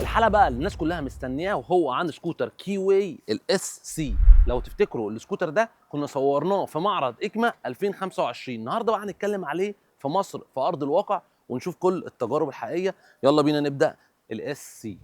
الحلقه بقى اللي الناس كلها مستنياه وهو عن سكوتر كيوي الاس سي. لو تفتكروا السكوتر ده كنا صورناه في معرض اكما 2025. النهارده بقى هنتكلم عليه في مصر في ارض الواقع ونشوف كل التجارب الحقيقيه. يلا بينا نبدا الاس سي.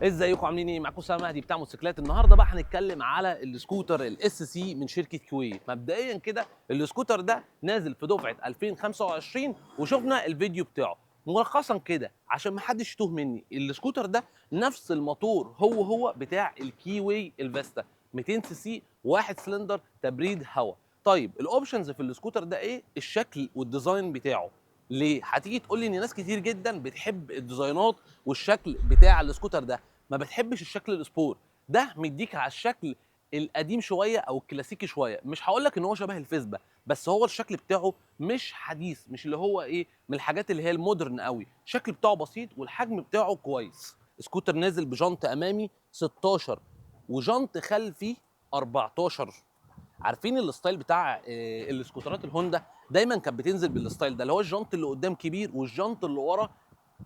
ازيكم عاملين ايه؟ معاكم سامي مهدي بتاع موتوسيكلات. النهارده بقى هنتكلم على السكوتر الاس سي من شركه كوي. مبدئيا كده السكوتر ده نازل في دفعه 2025 وشفنا الفيديو بتاعه. ملخصا كده عشان ما حدش يتوه مني، السكوتر ده نفس الموتور هو بتاع الكيوي الفيستا 200 سي سي، واحد سلندر تبريد هواء. طيب الاوبشنز في السكوتر ده ايه؟ الشكل والديزاين بتاعه. ليه؟ هتيجي تقول لي ان ناس كتير جدا بتحب الديزاينات والشكل بتاع السكوتر ده، ما بتحبش الشكل السبور. ده مديك على الشكل القديم شويه او الكلاسيكي شويه. مش هقول لك ان هو شبه الفيسبا، بس هو الشكل بتاعه مش حديث، مش اللي هو ايه من الحاجات اللي هي المودرن قوي. الشكل بتاعه بسيط والحجم بتاعه كويس. سكوتر نازل بجنط امامي 16 وجنط خلفي 14. عارفين الستايل بتاع السكوترات الهوندا دايما كانت بتنزل بالستايل ده، اللي هو الجنط اللي قدام كبير والجنط اللي ورا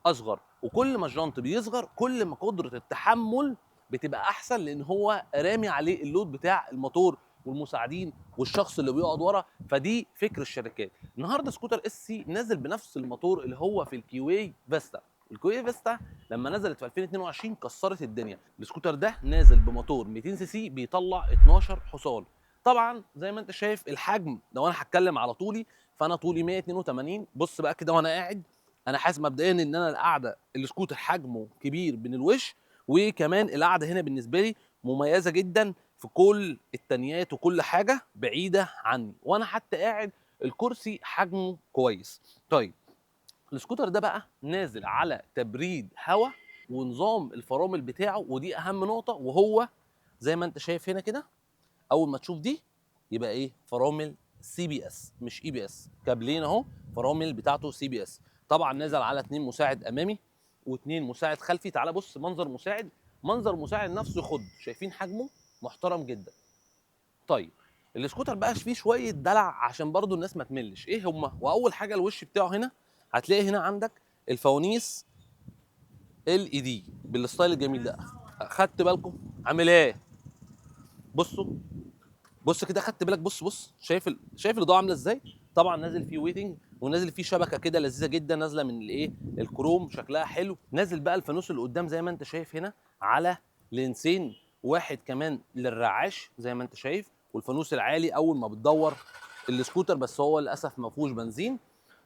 اصغر. وكل ما الجنط بيصغر كل ما قدره التحمل بتبقى احسن، لان هو رامي عليه اللود بتاع الموتور والمساعدين والشخص اللي بيقعد ورا. فدي فكر الشركات. النهارده سكوتر اس سي نازل بنفس الموتور اللي هو في الكيوي فيستا. الكيوي فيستا لما نزلت في 2022 كسرت الدنيا. السكوتر ده نازل بموتور 200 سي سي بيطلع 12 حصان. طبعا زي ما انت شايف الحجم، لو انا هتكلم على طولي فانا طولي 182. بص بقى كده وانا قاعد، انا حاسس مبدئيا ان انا القعده السكوتر حجمه كبير من الوش، وكمان القعده هنا بالنسبه لي مميزه جدا في كل التنيات وكل حاجه بعيده عني، وانا حتى قاعد الكرسي حجمه كويس. طيب السكوتر ده بقى نازل على تبريد هواء ونظام الفرامل بتاعه، ودي اهم نقطه. وهو زي ما انت شايف هنا كده، اول ما تشوف دي يبقى ايه؟ فرامل سي بي اس مش اي بي اس. كابلين اهو، فرامل بتاعته سي بي اس. طبعا نزل على 2 مساعد امامي و2 مساعد خلفي. تعال بص منظر مساعد، منظر مساعد نفسه يخض. شايفين حجمه؟ محترم جدا. طيب السكوتر بقى فيه شويه دلع عشان برضو الناس ما تملش. ايه هما؟ واول حاجه الوش بتاعه هنا هتلاقي هنا عندك الفوانيس ال اي دي بالستايل الجميل ده. خدت بالكم عامل ايه؟ بصوا، بص كده، خدت بالك؟ بص شايف شايف الاضاءه عامله ازاي؟ طبعا نازل فيه ويتنج ونازل فيه شبكه كده لذيذه جدا نازله من الايه، الكروم، شكلها حلو. نازل بقى الفانوس اللي قدام زي ما انت شايف هنا على لينسين، واحد كمان للرعاش زي ما انت شايف، والفانوس العالي اول ما بتدور السكوتر، بس هو للاسف ما فيهوش بنزين.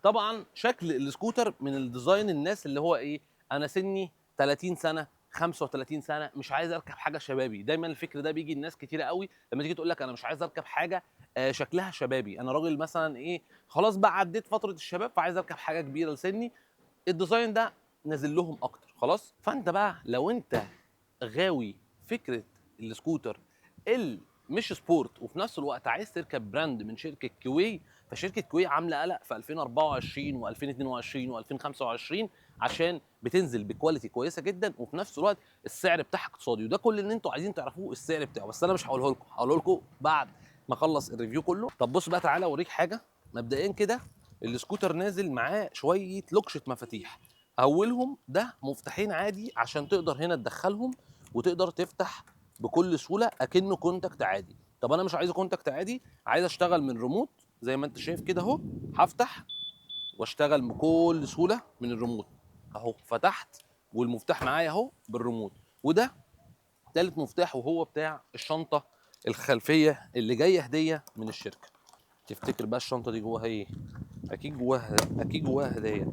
طبعا شكل السكوتر من الديزاين الناس اللي هو ايه، انا سني 30 سنه 35 سنه مش عايز اركب حاجه شبابي. دايما الفكر ده بيجي الناس كتيره قوي لما تيجي تقول لك انا مش عايز اركب حاجه شكلها شبابي. انا راجل مثلا ايه، خلاص بقى عديت فتره الشباب فعايز اركب حاجه كبيره لسني. الديزاين ده نازل لهم اكتر خلاص. فانت بقى لو انت غاوي فكره السكوتر مش سبورت وفي نفس الوقت عايز تركب براند من شركه كوي، فشركه كوي عامله قلق في 2024 و2022 و2025 عشان بتنزل بكواليتي كويسه جدا، وفي نفس الوقت السعر بتاعها اقتصادي. وده كل اللي انتوا عايزين تعرفوه، السعر بتاعه. بس انا مش هقوله لكم، هقوله لكم بعد ما اخلص الريفيو كله. طب بص بقى تعالى اوريك حاجه. مبدئيا كده السكوتر نازل معاه شويه لوكشه مفاتيح. اولهم ده مفتاحين عادي عشان تقدر هنا تدخلهم وتقدر تفتح بكل سهوله اكنه كونتاكت عادي. طب انا مش عايزه كونتاكت عادي، عايز اشتغل من ريموت زي ما انت شايف كده اهو. هفتح واشتغل بكل سهوله من الريموت اهو. فتحت والمفتاح معايا اهو بالريموت. وده تالت مفتاح وهو بتاع الشنطه الخلفيه اللي جايه هديه من الشركه. تفتكر بقى الشنطه دي جواها ايه؟ اكيد جواها هدايا.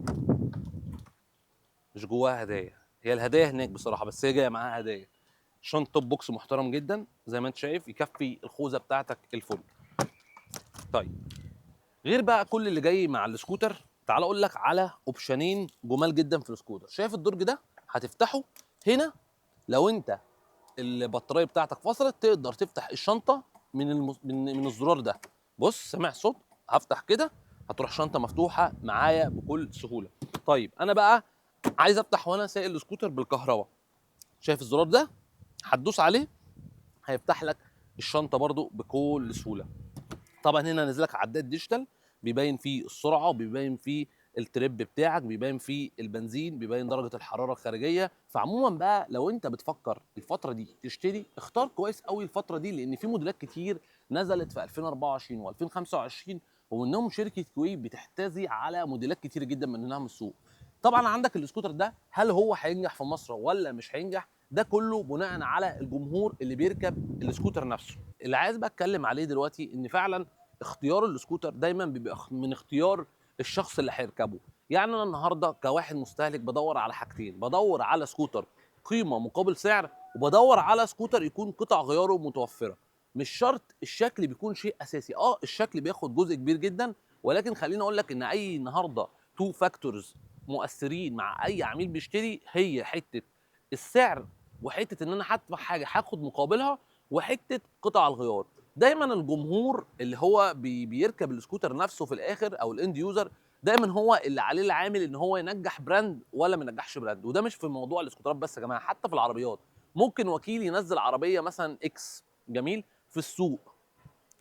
مش جواها هدايا، هي الهدايا هناك بصراحه، بس هي جايه معاها هدايا. شنطه توب بوكس محترم جدا زي ما انت شايف، يكفي الخوذه بتاعتك الفل. طيب غير بقى كل اللي جاي مع السكوتر، تعال اقول لك على اوبشنين جمال جدا في السكوتر. شايف الدرج ده؟ هتفتحه هنا لو انت البطاريه بتاعتك فصلت تقدر تفتح الشنطه من الزرار ده. بص سامع صوت؟ هفتح كده هتروح شنطه مفتوحه معايا بكل سهوله. طيب انا بقى عايز افتح وانا سايق السكوتر بالكهرباء. شايف الزرار ده؟ هتدوس عليه هيفتح لك الشنطه برده بكل سهوله. طبعا هنا نازل لك عداد ديجيتال بيبين فيه السرعه، بيبين فيه التريب بتاعك، بيبين فيه البنزين، بيبين درجه الحراره الخارجيه. فعموما بقى لو انت بتفكر الفتره دي تشتري، اختار كويس قوي الفتره دي، لان في موديلات كتير نزلت في 2024 و2025، ومنهم شركه كوي بتحتذي على موديلات كتير جدا منها من السوق. طبعا عندك السكوتر ده، هل هو هينجح في مصر ولا مش هينجح؟ ده كله بناء على الجمهور اللي بيركب السكوتر نفسه. اللي عايز بقى اتكلم عليه دلوقتي ان فعلا اختيار السكوتر دايما بيبقى من اختيار الشخص اللي هيركبه. يعني انا النهارده كواحد مستهلك بدور على حاجتين، بدور على سكوتر قيمه مقابل سعر، وبدور على سكوتر يكون قطع غياره متوفره. مش شرط الشكل بيكون شيء اساسي، الشكل بياخد جزء كبير جدا، ولكن خليني اقول لك ان اي النهارده تو فاكتورز مؤثرين مع اي عميل بيشتري، هي حته السعر، وحته ان انا هدفع حاجه هاخد مقابلها، وحته قطع الغيار. دايما الجمهور اللي هو بيركب السكوتر نفسه في الاخر، او الاند يوزر، دايما هو اللي عليه العامل ان هو ينجح براند ولا ما ينجحش براند. وده مش في موضوع السكوترات بس يا جماعه، حتى في العربيات. ممكن وكيل ينزل عربيه مثلا اكس جميل في السوق،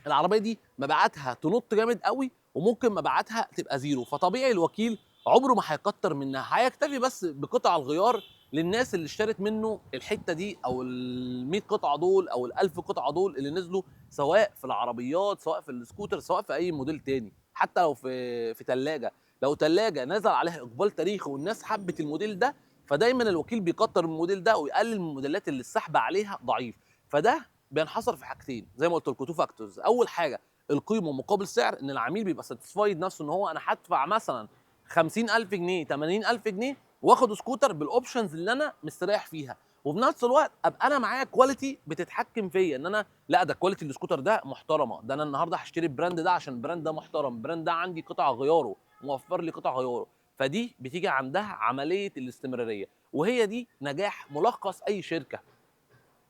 العربيه دي مبيعاتها تنط جامد قوي، وممكن مبيعاتها تبقى زيرو. فطبيعي الوكيل عمره ما هيكتر منها، هيكتفي بس بقطع الغيار للناس اللي اشترت منه الحته دي، او ال 100 قطعه دول، او ال 1000 قطعه دول اللي نزلوا، سواء في العربيات، سواء في السكوتر، سواء في اي موديل تاني. حتى لو في ثلاجه، لو ثلاجه نزل عليها اقبال تاريخي والناس حبت الموديل ده، فدايما الوكيل بيكتر من الموديل ده ويقلل من الموديلات اللي السحب عليها ضعيف. فده بينحصر في حاجتين زي ما قلت لكم، تو فاكتورز. اول حاجه القيمه مقابل سعر، ان العميل بيبقى ساتيسفايد نفسه ان هو انا هدفع مثلا 50000 جنيه، 80000 جنيه، واخد سكوتر بالاوبشنز اللي انا مستريح فيها، وفي نفس الوقت ابقى انا معايا كواليتي بتتحكم فيا، ان انا لا، ده كواليتي السكوتر ده محترمه، ده انا النهارده هشتري البراند ده عشان البراند ده محترم، البراند ده عندي قطع غياره، موفر لي قطع غياره. فدي بتيجي عندها عمليه الاستمراريه، وهي دي نجاح ملخص اي شركه.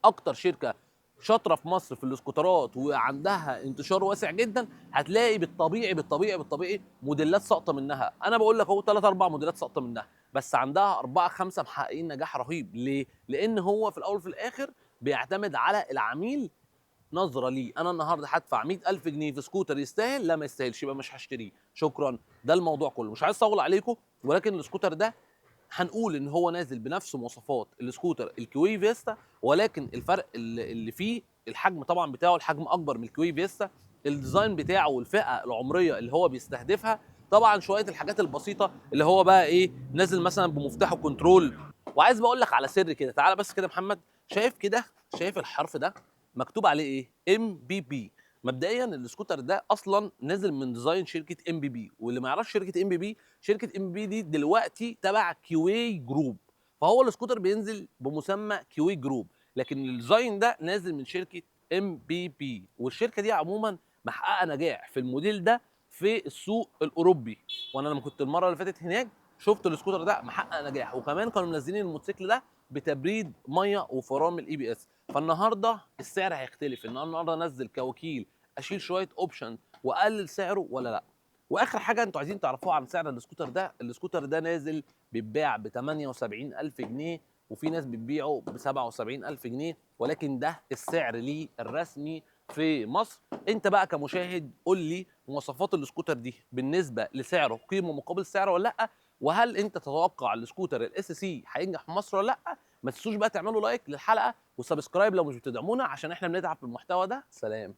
اكتر شركه شاطره في مصر في الاسكوترات وعندها انتشار واسع جدا، هتلاقي بالطبيعي موديلات ساقطه منها. انا بقول لك اهو 3 4 موديلات ساقطه منها، بس عندها 4 5 محققين نجاح رهيب. ليه؟ لان هو في الاول وفي الاخر بيعتمد على العميل. نظره ليه، انا النهارده هدفع 100000 جنيه في سكوتر يستاهل؟ لا ما يستاهلش، يبقى مش هشتريه، شكرا. ده الموضوع كله. مش عايز اطول عليكم، ولكن السكوتر ده هنقول ان هو نازل بنفس مواصفات السكوتر الكوي فيستا، ولكن الفرق اللي فيه الحجم طبعا بتاعه، الحجم اكبر من الكوي فيستا، الديزاين بتاعه والفئه العمريه اللي هو بيستهدفها، طبعا شويه الحاجات البسيطه اللي هو بقى ايه، نازل مثلا بمفتاح كنترول. وعايز بقول لك على سر كده، تعالى بس كده يا محمد، شايف كده، شايف الحرف ده مكتوب عليه ايه؟ ام بي بي. مبدئيا السكوتر ده اصلا نازل من ديزاين شركه ام بي بي، واللي ما يعرفش شركه ام بي بي، شركه ام بي دي دلوقتي تبع كيوي جروب. فهو السكوتر بينزل بمسمى كيوي جروب، لكن الديزاين ده نازل من شركه ام بي بي. والشركه دي عموما محققه نجاح في الموديل ده في السوق الاوروبي. وانا لما كنت المره اللي فاتت هناك شفت السكوتر ده محقق نجاح، وكمان كانوا منزلين الموتوسيكل ده بتبريد ميه وفرامل اي بي اس. فالنهارده السعر هيختلف، ان انا النهارده انزل كوكيل اشيل شويه اوبشن واقلل سعره ولا لا. واخر حاجه انتوا عايزين تعرفوها عن سعر السكوتر ده، السكوتر ده نازل بيتباع ب 78000 جنيه، وفي ناس بتبيعه ب 77000 جنيه، ولكن ده السعر ليه الرسمي في مصر. انت بقى كمشاهد قول لي مواصفات السكوتر دي بالنسبه لسعره قيمه مقابل سعره ولا لا، وهل انت تتوقع السكوتر الاس سي هينجح في مصر ولا لا؟ ما تنسوش بقى تعملوا لايك للحلقه وسبسكرايب لو مش بتدعمونا، عشان احنا بنتعب في المحتوى ده. سلام.